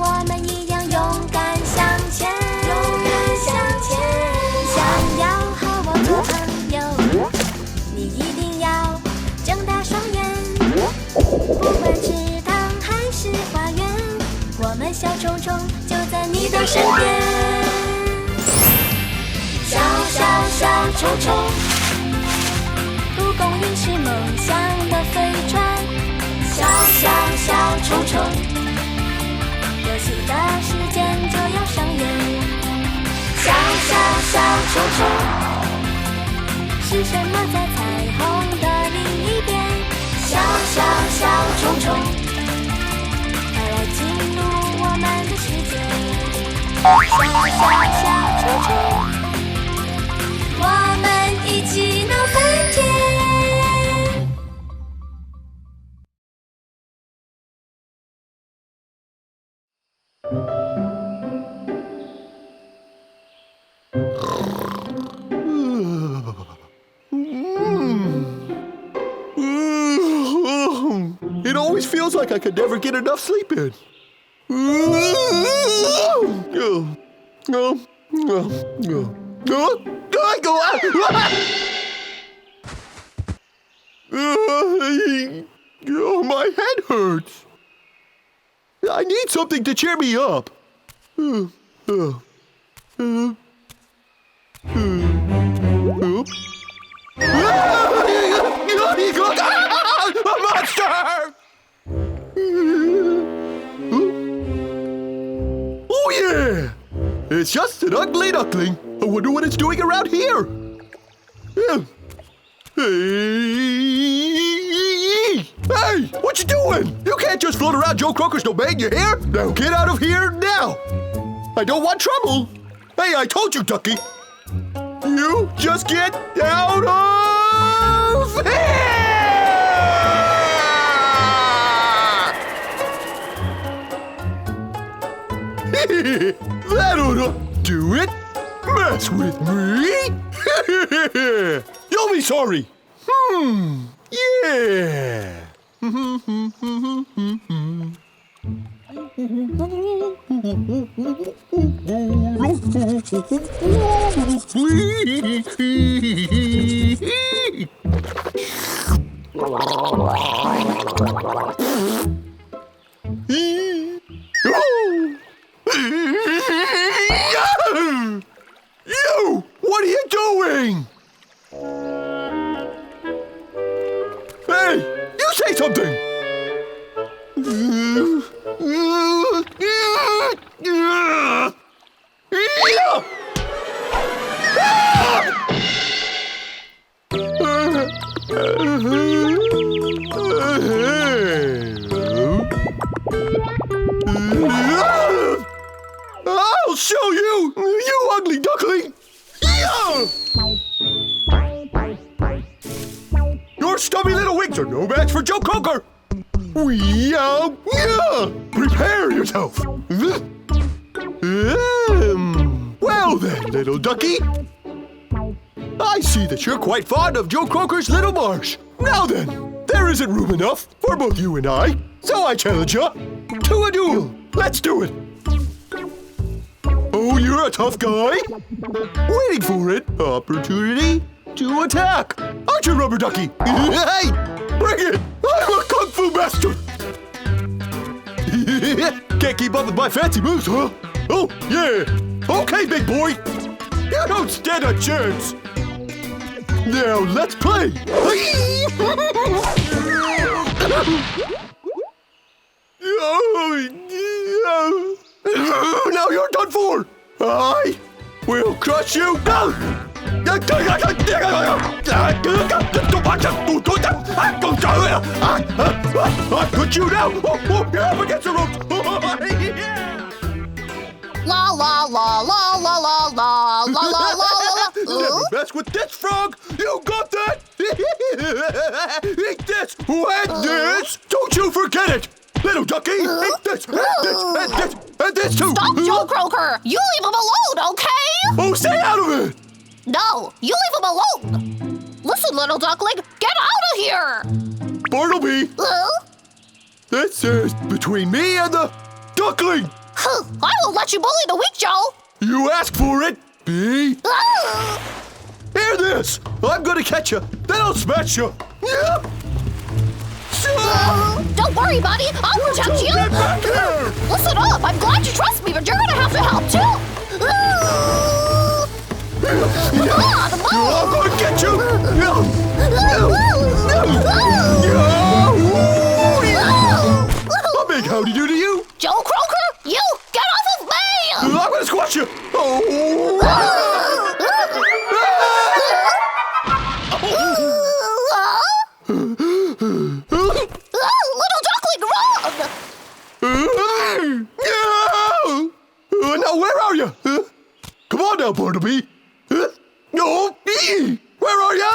我们一样勇敢向前，勇敢向前。想要和我做朋友，你一定要睁大双眼。不管池塘还是花园，我们小虫虫就在你的身边。小小小虫虫，蒲公英是梦想的飞船。小小小虫虫，游戏的时间就要上演。小小小虫虫，是什么在彩虹的另一边？小小小虫虫，快来进入我们的世界。小小小虫虫，我们一起闹翻天。It always feels like I could never get enough sleep in. My head hurts. I need something to cheer me up. A monster! Oh yeah! It's just an ugly duckling. I wonder what it's doing around here. Hey, what you doing? You can't just float around Joe Croker's domain, you hear? Now get out of here now! I don't want trouble. Hey, I told you, Ducky. You just get out of here! That oughta do it. Mess with me. You'll be sorry. Yeah. You! What are you doing? Hey, you say something! I'll show you, you ugly duckling! Your stubby little wings are no match for Joe Coker! Prepare yourself! Well then, little ducky. I see that you're quite fond of Joe Croker's little Marsh. Now then, there isn't room enough for both you and I, so I challenge you to a duel. Let's do it. Oh, you're a tough guy? Waiting for it. Opportunity to attack. Aren't you, rubber ducky? Hey, bring it. I'm a kung fu master. Can't keep up with my fancy moves, huh? Oh, yeah. Okay, big boy. You don't stand a chance. Now, let's play. Now you're done for. I will crush you. I put you down. You're up against the ropes. La la la la la la la la la la la. Never mess with this frog. You got that? Eat this and this. Don't you forget it. Little ducky, eat this, and this, and this, and this too. Stop, Joe Croker. You leave him alone, okay? Oh, stay out of it. No, you leave him alone. Listen, little duckling, get out of here. Bartleby. This is between me and the duckling. I won't let you bully the weak, Joe. You asked for it, Bee. Hear this! I'm gonna catch you, then I'll smash you. Yeah. Don't worry, buddy. I'll protect you. Get back here! Listen up. I'm glad you trust me, but you're gonna have to help too. I'm gonna get you! A big howdy do to you! Joe Croker, you get off of me! I'm gonna squash you! Little duckling, run! Now where are you? Come on now, Barnaby! No! Where are you?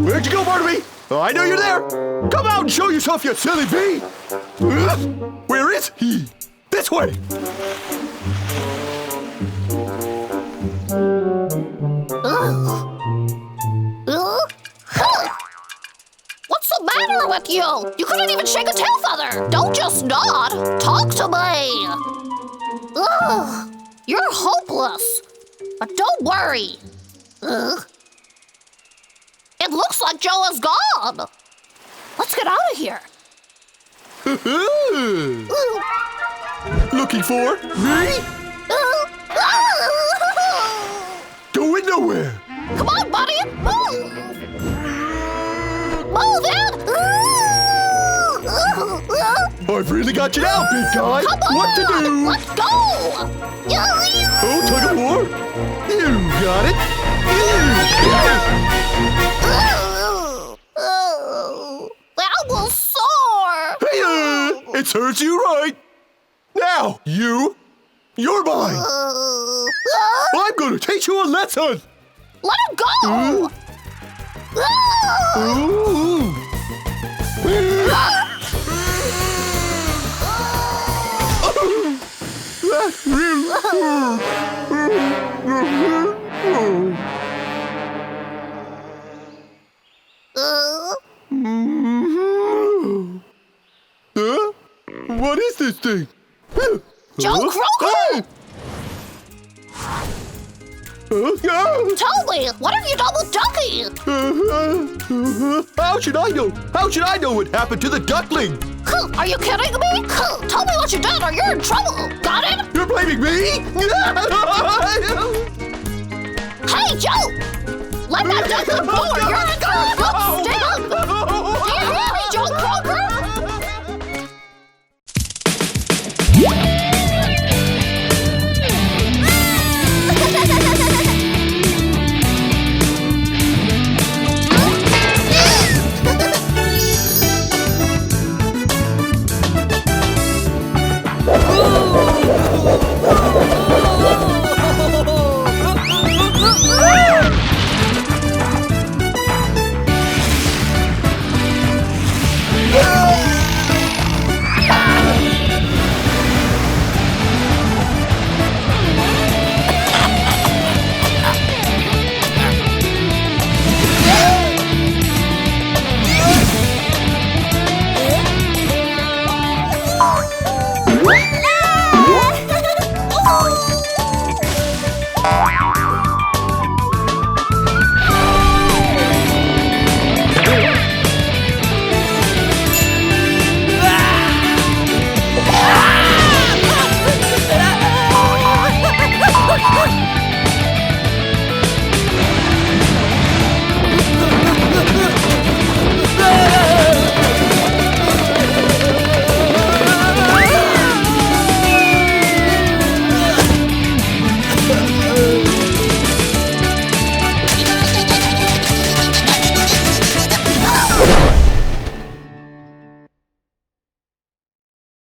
Where'd you go, Barnaby? I know you're there! Come out and show yourself, you silly bee! Where is he? This way! What's the matter with you? You couldn't even shake a tail feather! Don't just nod! Talk to me! Ugh, you're hopeless! But don't worry! It looks like Joe is gone! Let's get out of here! Looking for me? Going nowhere! Come on, buddy! Move! Move in! I've really got you now, big guy! Come on! What to do? Let's go! Oh, tug of war! You got it! That was sore! It serves you right! Now, you're mine! I'm gonna teach you a lesson! Let him go! Ooh. What is this thing? Joe Croker! Tell me, what have you done with Ducky? How should I know? How should I know what happened to the duckling? Are you kidding me? Tell me what you did or you're in trouble. Got it? You're blaming me? Hey, Joe! Let that duckling go or you're in trouble. Stand! Do you hear me, Joe Croker?